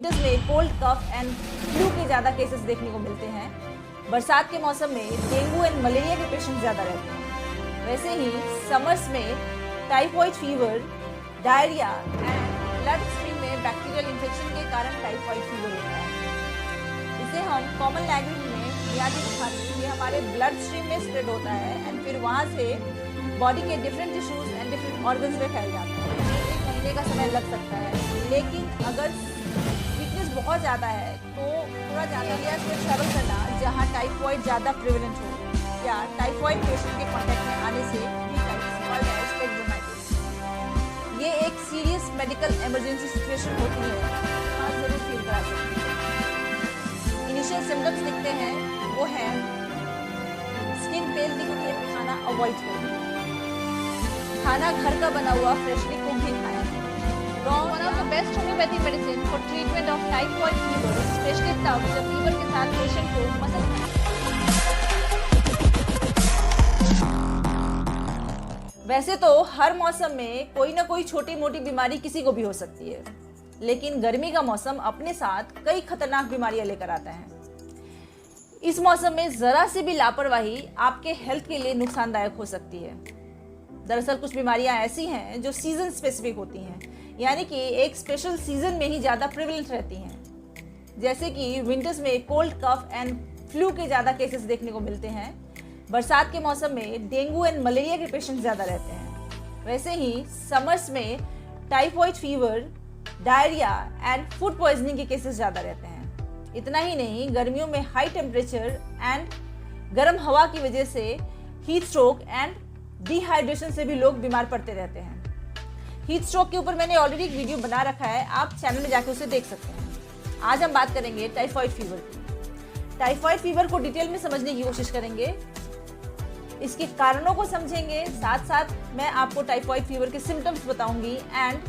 Winters में cold, cough and flu के ज़्यादा केसेस देखने को मिलते हैं। बरसात के मौसम में डेंगू एंड मलेरिया के पेशेंट ज़्यादा रहते हैं। वैसे ही समर्स में typhoid fever, diarrhoea and blood stream में बैक्टीरियल इन्फेक्शन के कारण टाइफॉइड फीवर होता है। इसे हम कॉमन लैंग्वेज में मियादी बुखार, ये हमारे ब्लड स्ट्रीम में स्प्रेड होता है एंड फिर वहाँ से बॉडी के different tissues and different organs में फैल जाता है। 1 महीने का समय लग सकता है, लेकिन अगर वीकनेस बहुत ज़्यादा है तो थोड़ा ज़्यादा एरिया से ट्रैवल करना जहाँ टाइफॉइड ज़्यादा प्रिवेलेंट हो या टाइफॉइड पेशेंट के कॉन्टैक्ट में आने से ये एक सीरियस मेडिकल इमरजेंसी सिचुएशन होती है, आप जरूर फील करा सकते हैं। इनिशियल सिम्टम्स दिखते हैं वो है स्किन पेल दिखती है, खाना अवॉइड करें, खाना घर का बना हुआ फ्रेशली कुक ही खाएं। One of the best homeopathic medicine for treatment of typhoid fever, especially तब जब फीवर के साथ पेशेंट को मसल वैसे तो हर मौसम में कोई ना कोई छोटी मोटी बीमारी किसी को भी हो सकती है, लेकिन गर्मी का मौसम अपने साथ कई खतरनाक बीमारियां लेकर आता है। इस मौसम में जरा सी भी लापरवाही आपके हेल्थ के लिए नुकसानदायक हो सकती है। दरअसल कुछ बीमारियां ऐसी हैं जो सीजन स्पेसिफिक होती हैं, यानी कि एक स्पेशल सीजन में ही ज़्यादा प्रिवेलेंट रहती हैं। जैसे कि विंटर्स में कोल्ड, कफ एंड फ्लू के ज़्यादा केसेस देखने को मिलते हैं। बरसात के मौसम में डेंगू एंड मलेरिया के पेशेंट ज़्यादा रहते हैं। वैसे ही समर्स में typhoid fever, diarrhoea and food poisoning के केसेस ज़्यादा रहते हैं। इतना ही नहीं, गर्मियों में हाई टेम्परेचर एंड गर्म हवा की वजह से हीट स्ट्रोक एंड डिहाइड्रेशन से भी लोग बीमार पड़ते रहते हैं। हीट स्ट्रोक के ऊपर मैंने ऑलरेडी एक वीडियो बना रखा है, आप चैनल में जाकर उसे देख सकते हैं। आज हम बात करेंगे टाइफॉइड फीवर की। टाइफॉइड फीवर को डिटेल में समझने की कोशिश करेंगे, इसके कारणों को समझेंगे, साथ साथ मैं आपको टाइफॉइड फीवर के सिम्टम्स बताऊंगी एंड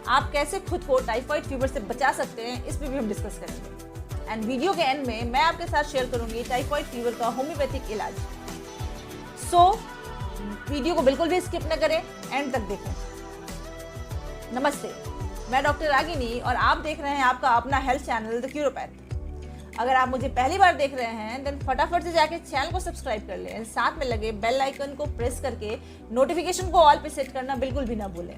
आप कैसे खुद को टाइफॉइड फीवर से बचा सकते हैं, इस पर भी हम डिस्कस करेंगे। एंड वीडियो के एंड में मैं आपके साथ शेयर करूंगी टाइफॉइड फीवर का होम्योपैथिक इलाज। सो वीडियो को बिल्कुल भी स्किप न करें, एंड तक देखें। नमस्ते, मैं डॉक्टर रागिनी और आप देख रहे हैं आपका अपना हेल्थ चैनल द क्यूरोपैथ। अगर आप मुझे पहली बार देख रहे हैं देन फटाफट से जाके चैनल को सब्सक्राइब कर लें, साथ में लगे बेल आइकन को प्रेस करके नोटिफिकेशन को ऑल पे सेट करना बिल्कुल भी ना भूलें,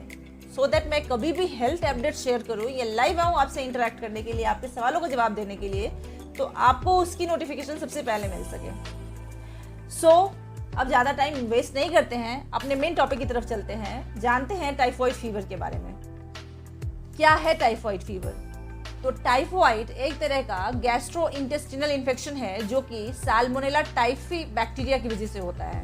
सो दैट मैं कभी भी हेल्थ अपडेट शेयर करूं या लाइव आऊं आपसे इंटरेक्ट करने के लिए, आपके सवालों का जवाब देने के लिए, तो आपको उसकी नोटिफिकेशन सबसे पहले मिल सके। सो अब ज़्यादा टाइम वेस्ट नहीं करते हैं, अपने मेन टॉपिक की तरफ चलते हैं, जानते हैं टाइफॉइड फीवर के बारे में। क्या है टाइफॉइड फीवर? तो टाइफॉइड एक तरह का गैस्ट्रोइंटेस्टिनल इन्फेक्शन है जो कि साल्मोनेला टाइफी बैक्टीरिया की वजह से होता है।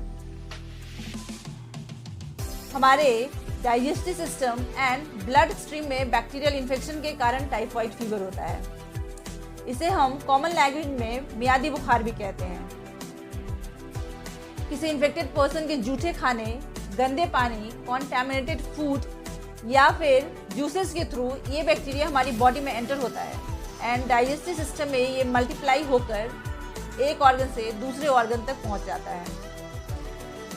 हमारे digestive system and blood stream में बैक्टीरियल इन्फेक्शन के कारण टाइफॉइड फीवर होता है। इसे हम कॉमन लैंग्वेज में मियादी बुखार भी कहते हैं। किसी इन्फेक्टेड पर्सन के जूठे खाने, गंदे पानी, कॉन्टैमिनेटेड फूड या फिर जूसेस के थ्रू ये बैक्टीरिया हमारी बॉडी में एंटर होता है एंड डाइजेस्टिव सिस्टम में ये मल्टीप्लाई होकर एक ऑर्गन से दूसरे ऑर्गन तक पहुंच जाता है।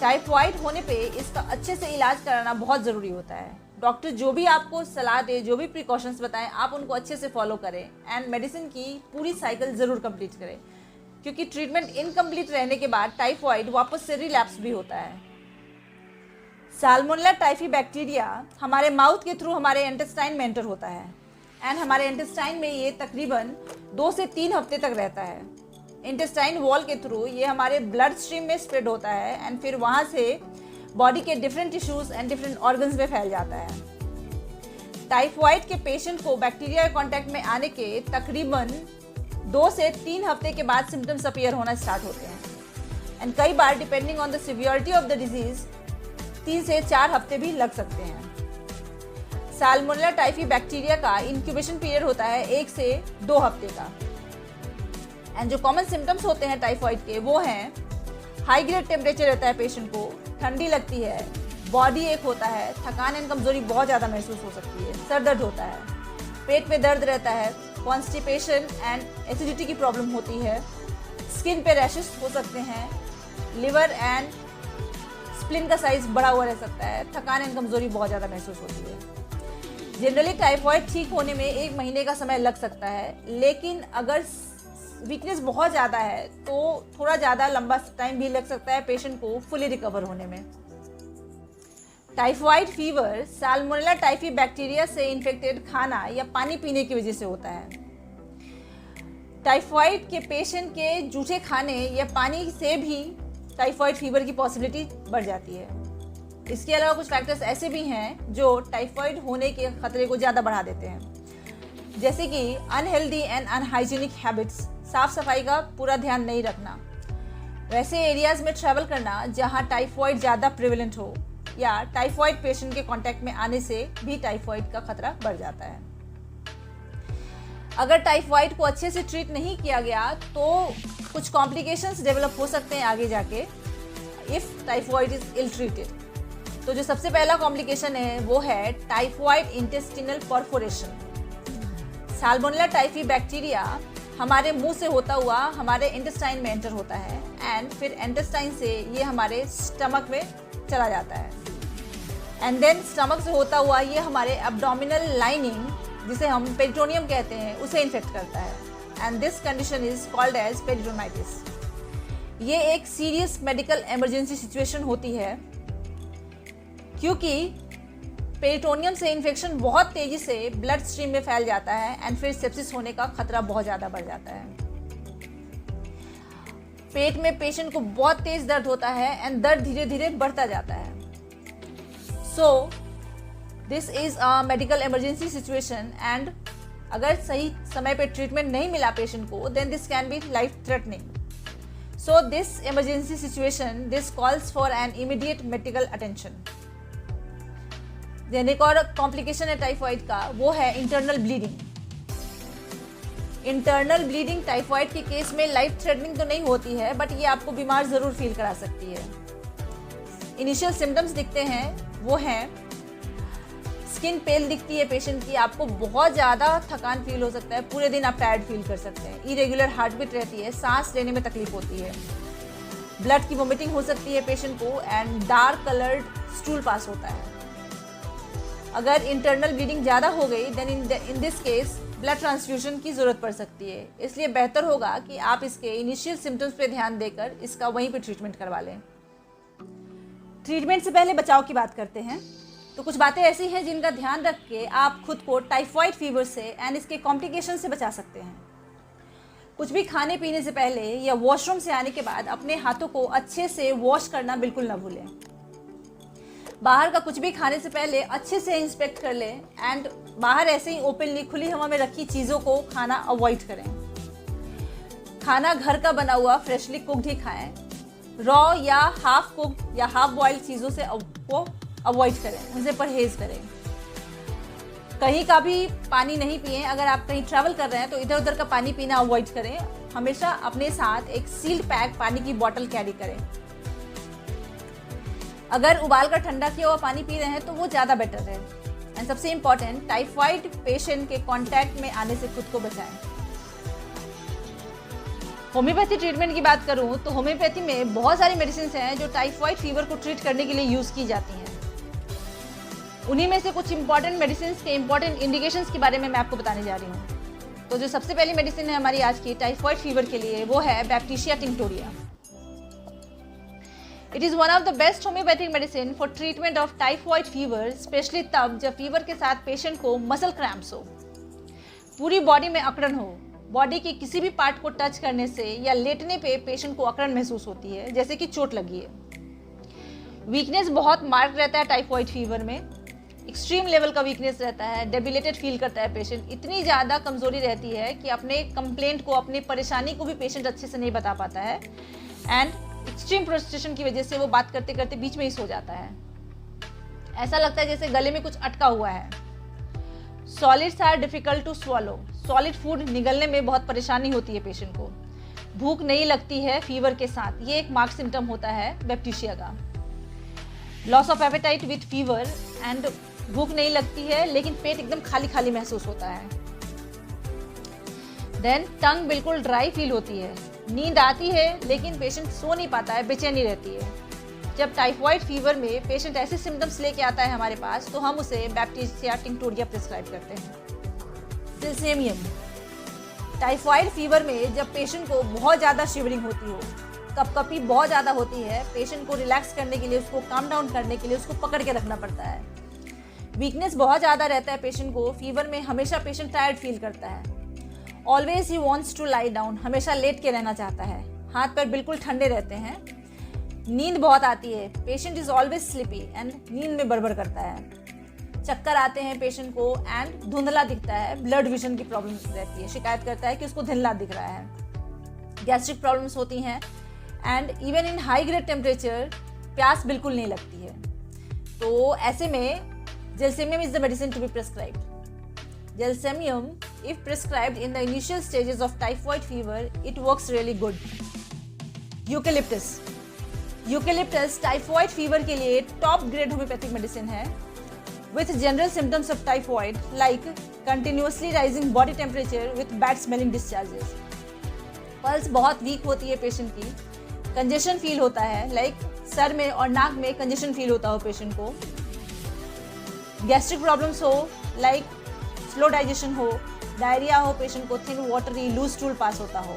टाइफॉइड होने पे इसका अच्छे से इलाज कराना बहुत ज़रूरी होता है। डॉक्टर जो भी आपको सलाह दे, जो भी प्रिकॉशंस बताएं, आप उनको अच्छे से फॉलो करें एंड मेडिसिन की पूरी साइकिल ज़रूर कंप्लीट करें, क्योंकि ट्रीटमेंट इनकम्प्लीट रहने के बाद टाइफॉइड वापस से रिलैप्स भी होता है। साल्मोनेला टाइफी बैक्टीरिया हमारे माउथ के थ्रू हमारे इंटेस्टाइन में एंटर होता है एंड हमारे इंटेस्टाइन में ये तकरीबन 2 से 3 हफ्ते तक रहता है। इंटेस्टाइन वॉल के थ्रू ये हमारे ब्लड स्ट्रीम में स्प्रेड होता है एंड फिर वहाँ से बॉडी के different tissues and different organs में फैल जाता है। टाइफॉइड के पेशेंट को बैक्टीरिया के कॉन्टैक्ट में आने के तकरीबन 2 से 3 हफ्ते के बाद सिम्टम्स अपीयर होना स्टार्ट होते हैं एंड कई बार depending on the severity of the disease 3 से 4 हफ्ते भी लग सकते हैं। साल्मोनेला टाइफी बैक्टीरिया का इंक्यूबेशन पीरियड होता है 1 से 2 हफ्ते का एंड जो कॉमन सिम्टम्स होते हैं टाइफॉइड के वो हैं हाई ग्रेड टेम्परेचर रहता है पेशेंट को, ठंडी लगती है, बॉडी एक होता है, थकान एंड कमजोरी बहुत ज़्यादा महसूस हो सकती है, सर दर्द होता है, पेट में दर्द रहता है, कॉन्स्टिपेशन एंड एसिडिटी की प्रॉब्लम होती है, स्किन पे रैशेस हो सकते हैं, लिवर एंड स्प्लिन का साइज बड़ा हुआ रह सकता है, थकान एंड कमजोरी बहुत ज़्यादा महसूस होती है। जनरली टाइफॉइड ठीक होने में 1 महीने का समय लग सकता है, लेकिन अगर वीकनेस बहुत ज़्यादा है तो थोड़ा ज़्यादा लंबा टाइम भी लग सकता है पेशेंट को फुली रिकवर होने में। Typhoid fever salmonella typhi bacteria से इन्फेक्टेड खाना या पानी पीने की वजह से होता है। टाइफॉइड के पेशेंट के जूठे खाने या पानी से भी टाइफॉइड फीवर की पॉसिबिलिटी बढ़ जाती है। इसके अलावा कुछ फैक्टर्स ऐसे भी हैं जो टाइफॉइड होने के खतरे को ज़्यादा बढ़ा देते हैं, जैसे कि अनहेल्दी एंड अनहाइजीनिक हैबिट्स, साफ सफाई का पूरा ध्यान नहीं रखना, वैसे एरियाज में ट्रैवल करना जहां टाइफॉइड ज़्यादा प्रिवेलेंट हो, या टाइफॉइड पेशेंट के कांटेक्ट में आने से भी टाइफॉइड का खतरा बढ़ जाता है। अगर टाइफॉइड को अच्छे से ट्रीट नहीं किया गया तो कुछ कॉम्प्लिकेशंस डेवलप हो सकते हैं आगे जाके, if typhoid is ill treated. तो जो सबसे पहला कॉम्प्लिकेशन है वो है typhoid intestinal perforation. Salmonella typhi bacteria हमारे मुंह से होता हुआ हमारे इंटेस्टाइन में एंटर होता है एंड फिर इंटेस्टाइन से ये हमारे स्टमक में चला जाता है एंड देन स्टमक से होता हुआ ये हमारे एब्डोमिनल लाइनिंग, जिसे हम पेरिटोनियम कहते हैं, उसे इन्फेक्ट करता है and this condition is called as peritonitis. ये एक सीरियस मेडिकल इमरजेंसी सिचुएशन होती है क्योंकि पेरिटोनियम से इन्फेक्शन बहुत तेजी से ब्लड स्ट्रीम में फैल जाता है एंड फिर सेप्सिस होने का खतरा बहुत ज़्यादा बढ़ जाता है। पेट में पेशेंट को बहुत तेज दर्द होता है एंड दर्द धीरे धीरे बढ़ता जाता है। So this is a medical emergency situation and अगर सही समय पे ट्रीटमेंट नहीं मिला पेशेंट को, then this can be life threatening. So this emergency situation this calls for an immediate medical attention. Then एक और कॉम्प्लिकेशन है टाइफॉइड का, वो है internal bleeding. Internal bleeding typhoid के केस में लाइफ थ्रेटनिंग तो नहीं होती है, बट ये आपको बीमार ज़रूर फील करा सकती है। इनिशियल सिम्टम्स दिखते हैं वो हैं स्किन पेल दिखती है पेशेंट की, आपको बहुत ज़्यादा थकान फील हो सकता है, पूरे दिन आप टायर्ड फील कर सकते हैं, इरेगुलर हार्ट बीट रहती है, सांस लेने में तकलीफ होती है, ब्लड की वोमिटिंग हो सकती है पेशेंट को and dark coloured stool pass होता है। अगर इंटरनल ब्लीडिंग ज़्यादा हो गई then in this case blood transfusion की ज़रूरत पड़ सकती है। इसलिए बेहतर होगा कि आप इसके इनिशियल सिम्टम्स पे ध्यान देकर इसका वहीं पे ट्रीटमेंट करवा लें। ट्रीटमेंट से पहले बचाव की बात करते हैं। तो कुछ बातें ऐसी हैं जिनका ध्यान रख के आप खुद को टाइफॉइड फीवर से एंड इसके कॉम्प्लिकेशन से बचा सकते हैं। कुछ भी खाने पीने से पहले या वॉशरूम से आने के बाद अपने हाथों को अच्छे से वॉश करना बिल्कुल ना भूलें। बाहर का कुछ भी खाने से पहले अच्छे से इंस्पेक्ट कर लें एंड बाहर ऐसे ही ओपनली खुली हवा में रखी चीज़ों को खाना अवॉइड करें। खाना घर का बना हुआ फ्रेशली कुक्ड ही खाएं। रॉ या हाफ कुक्ड या हाफ बॉइल्ड चीज़ों से को अवॉइड करें, उनसे परहेज करें। कहीं का भी पानी नहीं पिएं। अगर आप कहीं ट्रैवल कर रहे हैं तो इधर उधर का पानी पीना अवॉइड करें। हमेशा अपने साथ एक सील्ड पैक पानी की बोतल कैरी करें। अगर उबाल कर ठंडा किया हुआ पानी पी रहे हैं तो वो ज़्यादा बेटर है। एंड सबसे इम्पॉर्टेंट, टाइफॉइड पेशेंट के कांटेक्ट में आने से खुद को बचाएं। होम्योपैथी ट्रीटमेंट की बात करूं तो होम्योपैथी में बहुत सारी मेडिसिन हैं जो टाइफॉइड फीवर को ट्रीट करने के लिए यूज़ की जाती हैं। उन्हीं में से कुछ इंपॉर्टेंट मेडिसिन के इंपॉर्टेंट इंडिकेशंस के बारे में मैं आपको बताने जा रही हूँ। तो जो सबसे पहली मेडिसिन है हमारी आज की टाइफॉइड फीवर के लिए, वो है Baptisia tinctoria. It is one of the best homeopathic medicine for treatment of typhoid fever, specially तब जब फीवर के साथ पेशेंट को मसल क्रैम्प्स हो, पूरी बॉडी में अकड़न हो, बॉडी के किसी भी पार्ट को टच करने से या लेटने पे पेशेंट को अकड़न महसूस होती है, जैसे कि चोट लगी है। वीकनेस बहुत मार्क रहता है टाइफॉइड फीवर में, एक्सट्रीम लेवल का वीकनेस रहता है, डेबिलेटेड फील करता है पेशेंट, इतनी ज़्यादा कमजोरी रहती है कि अपने कंप्लेंट को, अपनी परेशानी को भी पेशेंट अच्छे से नहीं बता पाता है एंड एक्सट्रीम प्रोस्ट्रेशन की वजह से वो बात करते करते बीच में ही सो जाता है। ऐसा लगता है जैसे गले में कुछ अटका हुआ है। Solids are difficult to swallow, solid food निगलने में बहुत परेशानी होती है पेशेंट को। भूख नहीं लगती है फीवर के साथ, ये एक मार्क सिम्टम होता है बैप्टिशिया का। Loss of appetite with fever and भूख नहीं लगती है लेकिन पेट एकदम खाली खाली महसूस होता है। देन टंग बिल्कुल ड्राई फील होती है, नींद आती है लेकिन पेशेंट सो नहीं पाता है, बेचैनी रहती है, जब टाइफॉइड फीवर में पेशेंट ऐसे सिम्टम्स लेके आता है हमारे पास, तो हम उसे बैप्टिस्टिया टिंक्टोरिया प्रिस्क्राइब करते हैं। जिलसेमियम, टाइफॉइड फीवर में जब पेशेंट को बहुत ज़्यादा शिवरिंग होती हो, कपकपी बहुत ज़्यादा होती है, पेशेंट को रिलैक्स करने के लिए, उसको काम डाउन करने के लिए उसको पकड़ के रखना पड़ता है। वीकनेस बहुत ज़्यादा रहता है पेशेंट को, फीवर में हमेशा पेशेंट टायर्ड फील करता है। Always he wants to lie down, हमेशा लेट के रहना चाहता है। हाथ पैर बिल्कुल ठंडे रहते हैं। नींद बहुत आती है, patient is always sleepy and नींद में बड़बड़ करता है। चक्कर आते हैं पेशेंट को एंड धुंधला दिखता है। ब्लड विजन की प्रॉब्लम रहती है, शिकायत करता है कि उसको धुंधला दिख रहा है। गैस्ट्रिक प्रॉब्लम्स होती हैं and even in high grade temperature प्यास बिल्कुल नहीं लगती है। तो ऐसे में Gelsemium is the medicine to be prescribed. Gelsemium, if prescribed in the initial stages of typhoid fever, it works really good. Eucalyptus. Eucalyptus typhoid fever के लिए top grade homeopathic medicine है, with general symptoms of typhoid like continuously rising body temperature with bad smelling discharges. Pulse बहुत week होती है patient की, congestion feel होता है, like sir में और नाक में कंजेशन फील होता हो पेशेंट को, गैस्ट्रिक प्रॉब्लम्स हो, लाइक स्लो डाइजेशन हो, डायरिया हो, पेशेंट को thin watery loose stool pass होता हो,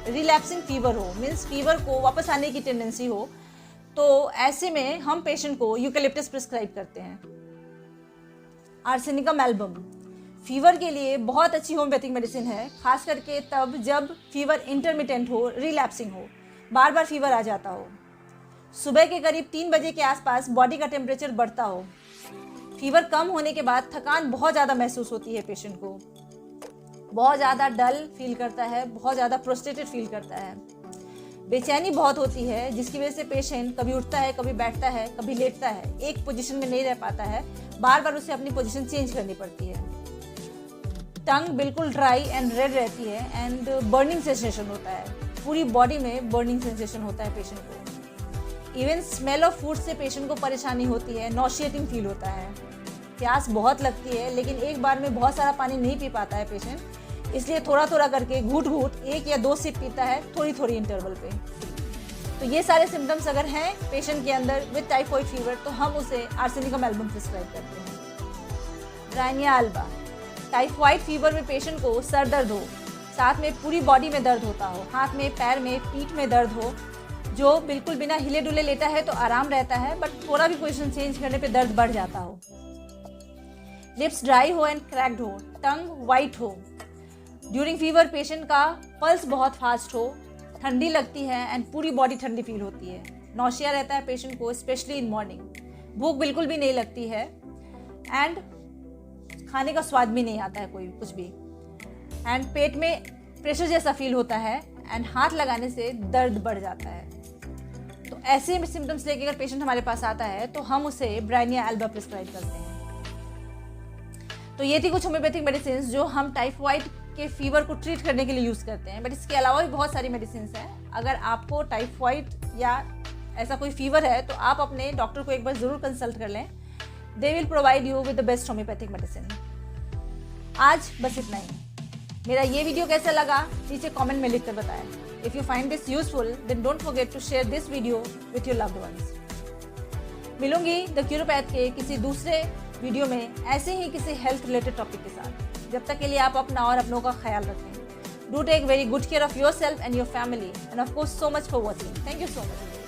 रिलैप्सिंग फीवर हो, मीन्स फीवर को वापस आने की टेंडेंसी हो, तो ऐसे में हम पेशेंट को यूकेलिप्टस प्रिस्क्राइब करते हैं। आर्सेनिकम एल्बम फीवर के लिए बहुत अच्छी होम्योपैथिक मेडिसिन है, खास करके तब जब फीवर इंटरमिटेंट हो, रिलैप्सिंग हो, बार बार फीवर आ जाता हो, सुबह के करीब 3 बजे के आसपास बॉडी का टेम्परेचर बढ़ता हो, फीवर कम होने के बाद थकान बहुत ज़्यादा महसूस होती है पेशेंट को, बहुत ज़्यादा डल फील करता है, बहुत ज़्यादा फ्रस्ट्रेटेड फील करता है, बेचैनी बहुत होती है, जिसकी वजह से पेशेंट कभी उठता है, कभी बैठता है, कभी लेटता है, एक पोजीशन में नहीं रह पाता है, बार बार उसे अपनी पोजीशन चेंज करनी पड़ती है। टंग बिल्कुल ड्राई एंड रेड रहती है एंड बर्निंग सेंसेशन होता है, पूरी बॉडी में बर्निंग सेंसेशन होता है पेशेंट को। इवन स्मेल ऑफ फूड से पेशेंट को परेशानी होती है, नॉशिएटिंग फील होता है, प्यास बहुत लगती है, लेकिन एक बार में बहुत सारा पानी नहीं पी पाता है पेशेंट, इसलिए थोड़ा थोड़ा करके घूट घूट 1 या 2 सिप पीता है, थोड़ी थोड़ी इंटरवल पे। तो ये सारे सिम्टम्स अगर हैं पेशेंट के अंदर विद टाइफॉइड फीवर, तो हम उसे आर्सेनिकम एल्बम प्रिस्क्राइब करते हैं। ब्रायनिया अल्बा, टाइफॉइड फीवर में पेशेंट को सर दर्द हो, साथ में पूरी बॉडी में दर्द होता हो, हाथ में, पैर में, पीठ में दर्द हो, जो बिल्कुल बिना हिले डुले लेटा है तो आराम रहता है, बट थोड़ा भी पोजीशन चेंज करने पे दर्द बढ़ जाता हो। लिप्स ड्राई हो एंड क्रैक्ड हो, टंग वाइट हो, ड्यूरिंग फीवर पेशेंट का पल्स बहुत फास्ट हो, ठंडी लगती है एंड पूरी बॉडी ठंडी फील होती है, नौशिया रहता है पेशेंट को स्पेशली इन मॉर्निंग, भूख बिल्कुल भी नहीं लगती है एंड खाने का स्वाद भी नहीं आता है कोई कुछ भी, एंड पेट में प्रेशर जैसा फील होता है एंड हाथ लगाने से दर्द बढ़ जाता है। तो ऐसे सिम्टम्स लेके अगर पेशेंट हमारे पास आता है तो हम उसे ब्रायनिया अल्बा प्रिस्क्राइब करते हैं। तो ये थी कुछ होम्योपैथिक मेडिसिन जो हम टाइफॉइड के फीवर को ट्रीट करने के लिए यूज़ करते हैं, बट इसके अलावा भी बहुत सारी मेडिसिन हैं। अगर आपको टाइफॉइड या ऐसा कोई फीवर है तो आप अपने डॉक्टर को एक बार ज़रूर कंसल्ट कर लें, they will provide you with the best homeopathic medicine. आज बस इतना ही। मेरा ये वीडियो कैसा लगा नीचे कमेंट में लिख कर बताएं। If you find this useful then don't forget to share this video with your loved ones. मिलूंगी द क्यूरोपैथ के किसी दूसरे वीडियो में ऐसे ही किसी हेल्थ रिलेटेड टॉपिक के साथ। जब तक के लिए आप अपना और अपनों का ख्याल रखें। Do take very good care of yourself and your family and of course so much for watching. Thank you so much.